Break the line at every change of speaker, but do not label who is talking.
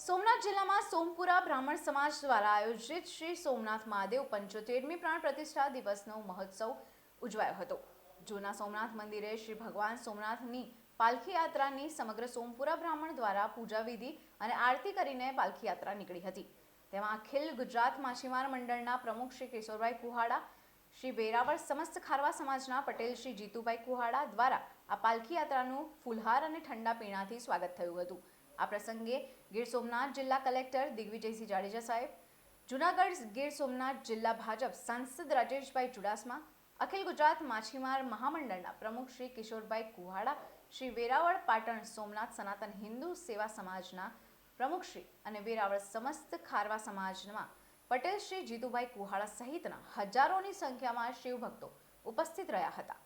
સોમનાથ જિલ્લામાં સોમપુરા બ્રાહ્મણ સમાજ દ્વારા આયોજિત શ્રી સોમનાથ મહાદેવ 75મી પ્રાણ પ્રતિષ્ઠા દિવસનો મહોત્સવ ઉજવાયો હતો। જૂના સોમનાથ મંદિરે શ્રી ભગવાન સોમનાથની પાલખી યાત્રાની સમગ્ર સોમપુરા બ્રાહ્મણ દ્વારા પૂજા વિધિ અને આરતી કરીને પાલખી યાત્રા નીકળી હતી। તેમાં અખિલ ગુજરાત માછીમાર મંડળના પ્રમુખ શ્રી કિશોરભાઈ કુહાડા, શ્રી વેરાવળ સમસ્ત ખારવા સમાજના પટેલ શ્રી જીતુભાઈ કુહાડા દ્વારા આ પાલખી યાત્રાનું ફૂલહાર અને ઠંડા પીણાથી સ્વાગત થયું હતું। આ પ્રસંગે ગીર સોમનાથ જિલ્લા કલેક્ટર દિગ્વિજયસિંહ જાડેજા સાહેબ, જૂનાગઢ ગીર સોમનાથ જિલ્લા ભાજપ સાંસદ રાજેશભાઈ ચુડાસમા, અખિલ ગુજરાત માછીમાર મહામંડળના પ્રમુખ શ્રી કિશોરભાઈ કુહાડા, શ્રી વેરાવળ પાટણ સોમનાથ સનાતન હિન્દુ સેવા સમાજના પ્રમુખ શ્રી અને વેરાવળ સમસ્ત ખારવા સમાજના પટેલ શ્રી જીતુભાઈ કુહાડા સહિતના હજારોની સંખ્યામાં શિવભક્તો ઉપસ્થિત રહ્યા હતા।